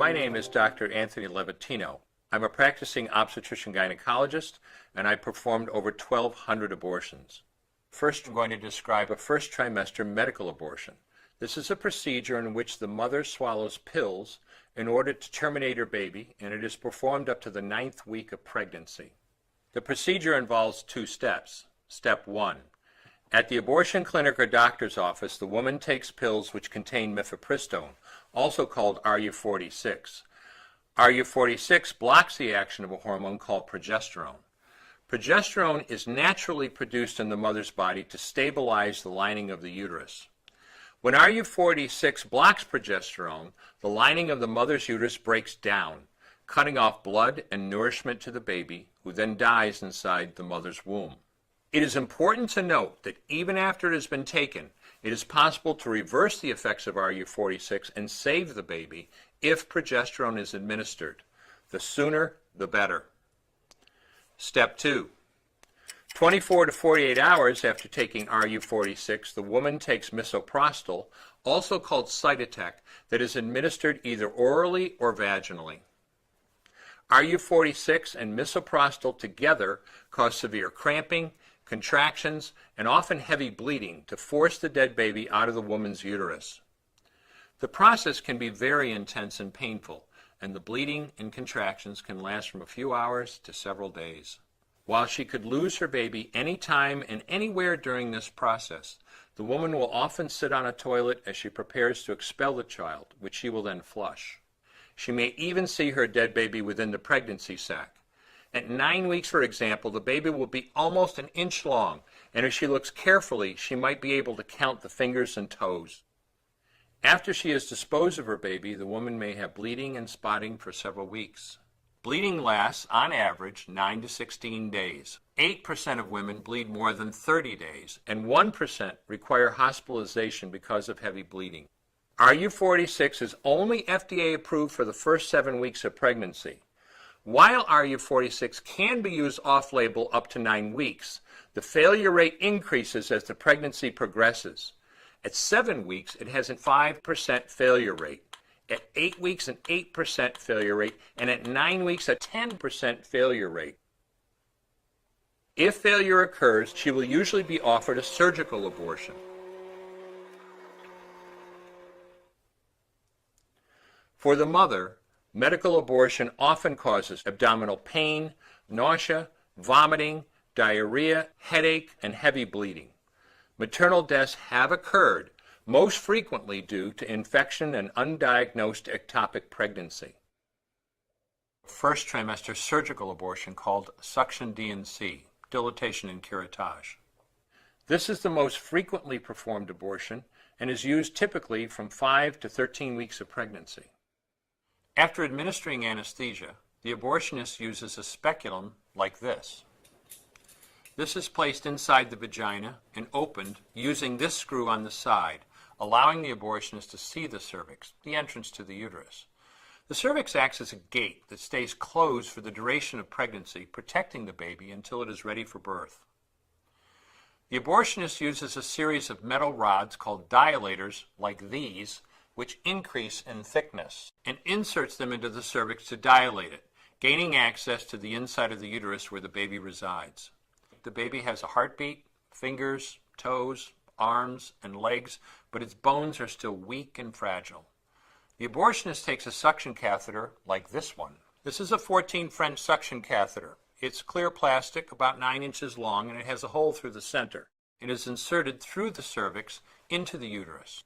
My name is Dr. Anthony Levatino. I'm a practicing obstetrician gynecologist, and I performed over 1,200 abortions. First, I'm going to describe a first trimester medical abortion. This is a procedure in which the mother swallows pills in order to terminate her baby, and it is performed up to the 9th week of pregnancy. The procedure involves 2 steps. Step 1. At the abortion clinic or doctor's office, the woman takes pills which contain mifepristone, also called RU46. RU46 blocks the action of a hormone called progesterone. Progesterone is naturally produced in the mother's body to stabilize the lining of the uterus. When RU46 blocks progesterone, the lining of the mother's uterus breaks down, cutting off blood and nourishment to the baby, who then dies inside the mother's womb. It is important to note that even after it has been taken, it is possible to reverse the effects of RU46 and save the baby if progesterone is administered. The sooner, the better. Step 2. 24 to 48 hours after taking RU46, the woman takes misoprostol, also called Cytotec, that is administered either orally or vaginally. RU46 and misoprostol together cause severe cramping, contractions, and often heavy bleeding to force the dead baby out of the woman's uterus. The process can be very intense and painful, and the bleeding and contractions can last from a few hours to several days. While she could lose her baby any time and anywhere during this process, the woman will often sit on a toilet as she prepares to expel the child, which she will then flush. She may even see her dead baby within the pregnancy sac. At 9 weeks, for example, the baby will be almost an inch long, and if she looks carefully, she might be able to count the fingers and toes. After she has disposed of her baby, the woman may have bleeding and spotting for several weeks. Bleeding lasts, on average, 9 to 16 days. 8% of women bleed more than 30 days, and 1% require hospitalization because of heavy bleeding. RU46 is only FDA approved for the first 7 weeks of pregnancy. While RU46 can be used off-label up to 9 weeks, the failure rate increases as the pregnancy progresses. At 7 weeks, it has a 5% failure rate. At 8 weeks, an 8% failure rate, and at 9 weeks, a 10% failure rate. If failure occurs, she will usually be offered a surgical abortion. For the mother, medical abortion often causes abdominal pain, nausea, vomiting, diarrhea, headache, and heavy bleeding. Maternal deaths have occurred, most frequently due to infection and undiagnosed ectopic pregnancy. First trimester surgical abortion called suction D&C, dilatation and curettage. This is the most frequently performed abortion and is used typically from 5 to 13 weeks of pregnancy. After administering anesthesia, the abortionist uses a speculum like this. This is placed inside the vagina and opened using this screw on the side, allowing the abortionist to see the cervix, the entrance to the uterus. The cervix acts as a gate that stays closed for the duration of pregnancy, protecting the baby until it is ready for birth. The abortionist uses a series of metal rods called dilators, like these, which increase in thickness, and inserts them into the cervix to dilate it, gaining access to the inside of the uterus where the baby resides. The baby has a heartbeat, fingers, toes, arms, and legs, but its bones are still weak and fragile. The abortionist takes a suction catheter like this one. This is a 14 French suction catheter. It's clear plastic, about 9 inches long, and it has a hole through the center. It is inserted through the cervix into the uterus.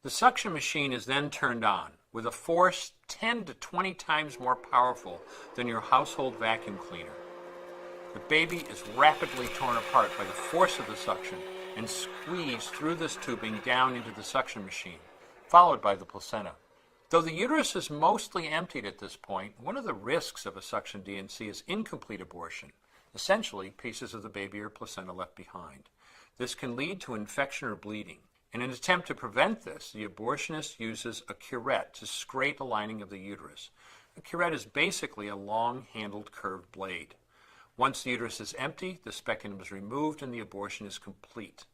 The suction machine is then turned on with a force 10 to 20 times more powerful than your household vacuum cleaner. The baby is rapidly torn apart by the force of the suction and squeezed through this tubing down into the suction machine, followed by the placenta. Though the uterus is mostly emptied at this point, one of the risks of a suction D&C is incomplete abortion, essentially pieces of the baby or placenta left behind. This can lead to infection or bleeding. In an attempt to prevent this, the abortionist uses a curette to scrape the lining of the uterus. A curette is basically a long-handled curved blade. Once the uterus is empty, the speculum is removed and the abortion is complete.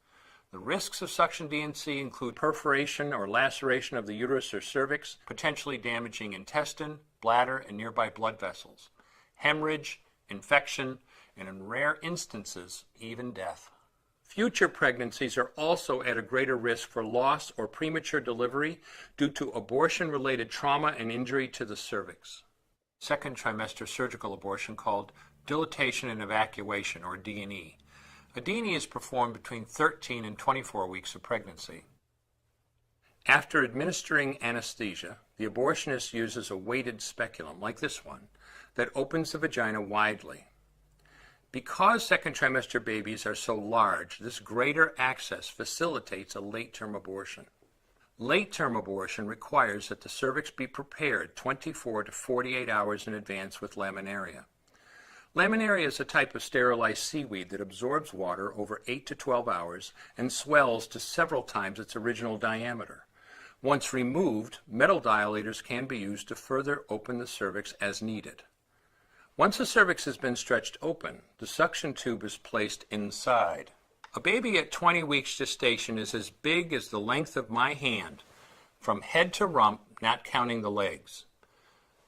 The risks of suction D&C include perforation or laceration of the uterus or cervix, potentially damaging intestine, bladder, and nearby blood vessels, hemorrhage, infection, and in rare instances, even death. Future pregnancies are also at a greater risk for loss or premature delivery due to abortion-related trauma and injury to the cervix. Second trimester surgical abortion called dilatation and evacuation, or D&E. A D&E is performed between 13 and 24 weeks of pregnancy. After administering anesthesia, the abortionist uses a weighted speculum, like this one, that opens the vagina widely. Because second trimester babies are so large, this greater access facilitates a late-term abortion. Late-term abortion requires that the cervix be prepared 24 to 48 hours in advance with laminaria. Laminaria is a type of sterilized seaweed that absorbs water over 8 to 12 hours and swells to several times its original diameter. Once removed, metal dilators can be used to further open the cervix as needed. Once the cervix has been stretched open, the suction tube is placed inside. A baby at 20 weeks gestation is as big as the length of my hand, from head to rump, not counting the legs.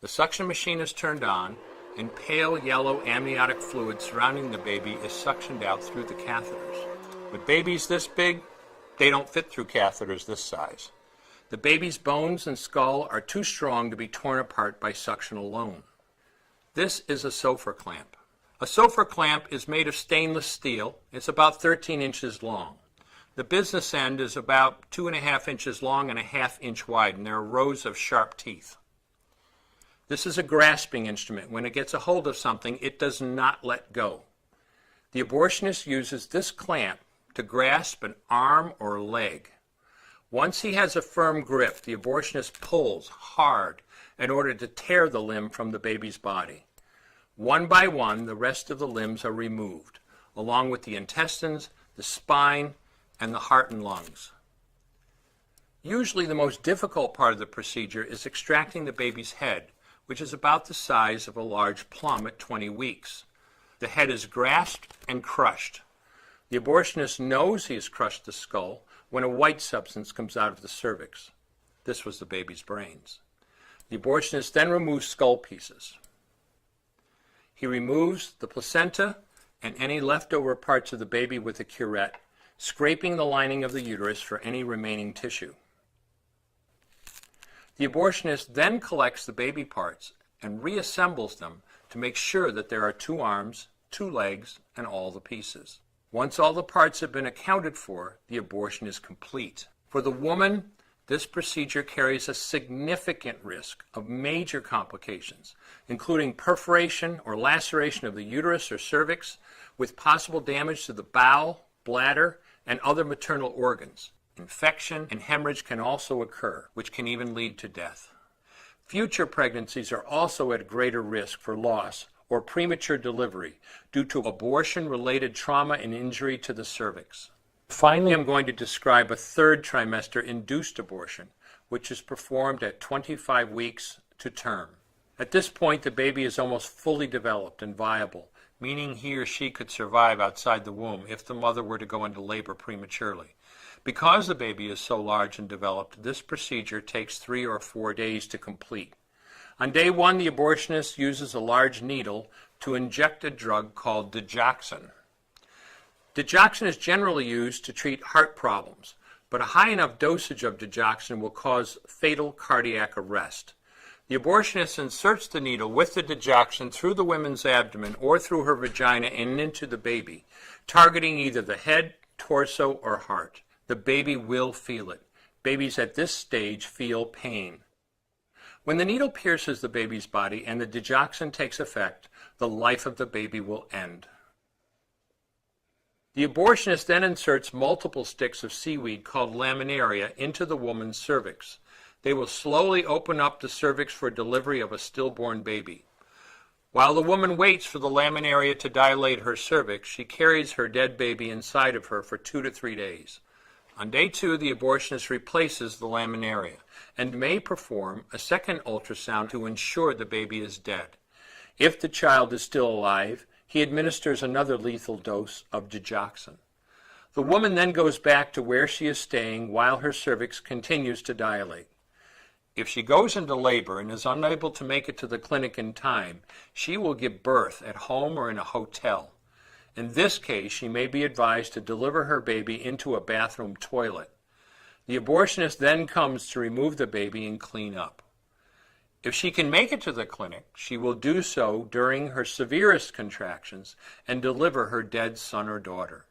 The suction machine is turned on, and pale yellow amniotic fluid surrounding the baby is suctioned out through the catheters. With babies this big, they don't fit through catheters this size. The baby's bones and skull are too strong to be torn apart by suction alone. This is a Sofer clamp. A Sofer clamp is made of stainless steel. It's about 13 inches long. The business end is about 2.5 inches long and a ½ inch wide, and there are rows of sharp teeth. This is a grasping instrument. When it gets a hold of something, it does not let go. The abortionist uses this clamp to grasp an arm or leg. Once he has a firm grip, the abortionist pulls hard in order to tear the limb from the baby's body. One by one, the rest of the limbs are removed, along with the intestines, the spine, and the heart and lungs. Usually the most difficult part of the procedure is extracting the baby's head, which is about the size of a large plum at 20 weeks. The head is grasped and crushed. The abortionist knows he has crushed the skull when a white substance comes out of the cervix. This was the baby's brains. The abortionist then removes skull pieces. He removes the placenta and any leftover parts of the baby with a curette, scraping the lining of the uterus for any remaining tissue. The abortionist then collects the baby parts and reassembles them to make sure that there are 2 arms, 2 legs, and all the pieces. Once all the parts have been accounted for, the abortion is complete. For the woman, this procedure carries a significant risk of major complications, including perforation or laceration of the uterus or cervix, with possible damage to the bowel, bladder, and other maternal organs. Infection and hemorrhage can also occur, which can even lead to death. Future pregnancies are also at greater risk for loss or premature delivery due to abortion-related trauma and injury to the cervix. Finally, I'm going to describe a 3rd trimester induced abortion, which is performed at 25 weeks to term. At this point, the baby is almost fully developed and viable, meaning he or she could survive outside the womb if the mother were to go into labor prematurely. Because the baby is so large and developed, this procedure takes 3 or 4 days to complete. On day 1, the abortionist uses a large needle to inject a drug called digoxin. Digoxin is generally used to treat heart problems, but a high enough dosage of digoxin will cause fatal cardiac arrest. The abortionist inserts the needle with the digoxin through the woman's abdomen or through her vagina and into the baby, targeting either the head, torso, or heart. The baby will feel it. Babies at this stage feel pain. When the needle pierces the baby's body and the digoxin takes effect, the life of the baby will end. The abortionist then inserts multiple sticks of seaweed called laminaria into the woman's cervix. They will slowly open up the cervix for delivery of a stillborn baby. While the woman waits for the laminaria to dilate her cervix, she carries her dead baby inside of her for 2 to 3 days. On day 2, the abortionist replaces the laminaria and may perform a second ultrasound to ensure the baby is dead. If the child is still alive, he administers another lethal dose of digoxin. The woman then goes back to where she is staying while her cervix continues to dilate. If she goes into labor and is unable to make it to the clinic in time, she will give birth at home or in a hotel. In this case, she may be advised to deliver her baby into a bathroom toilet. The abortionist then comes to remove the baby and clean up. If she can make it to the clinic, she will do so during her severest contractions and deliver her dead son or daughter.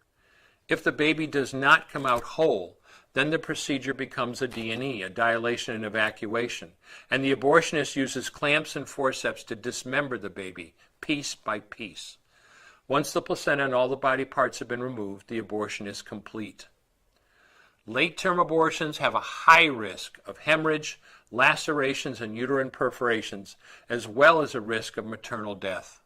If the baby does not come out whole, then the procedure becomes a D&E, a dilation and evacuation, and the abortionist uses clamps and forceps to dismember the baby, piece by piece. Once the placenta and all the body parts have been removed, the abortion is complete. Late-term abortions have a high risk of hemorrhage, lacerations, and uterine perforations, as well as a risk of maternal death.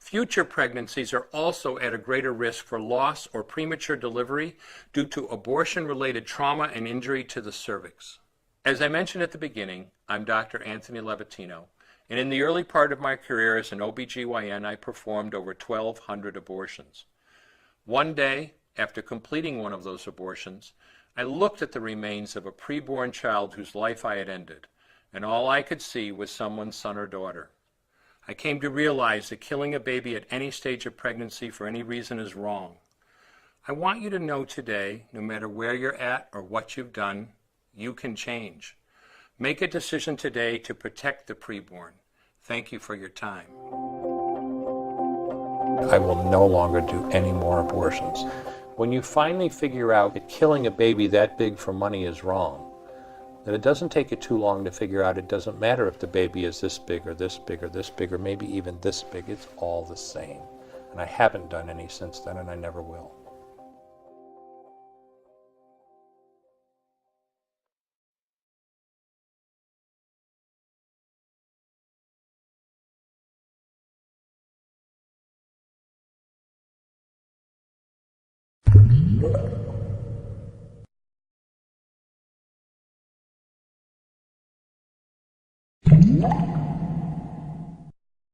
Future pregnancies are also at a greater risk for loss or premature delivery due to abortion-related trauma and injury to the cervix. As I mentioned at the beginning, I'm Dr. Anthony Levatino, and in the early part of my career as an OBGYN, I performed over 1,200 abortions. One day, after completing one of those abortions, I looked at the remains of a preborn child whose life I had ended, and all I could see was someone's son or daughter. I came to realize that killing a baby at any stage of pregnancy for any reason is wrong. I want you to know today, no matter where you're at or what you've done, you can change. Make a decision today to protect the preborn. Thank you for your time. I will no longer do any more abortions. When you finally figure out that killing a baby that big for money is wrong, that it doesn't take you too long to figure out it doesn't matter if the baby is this big or this big or this big or maybe even this big, it's all the same. And I haven't done any since then, and I never will.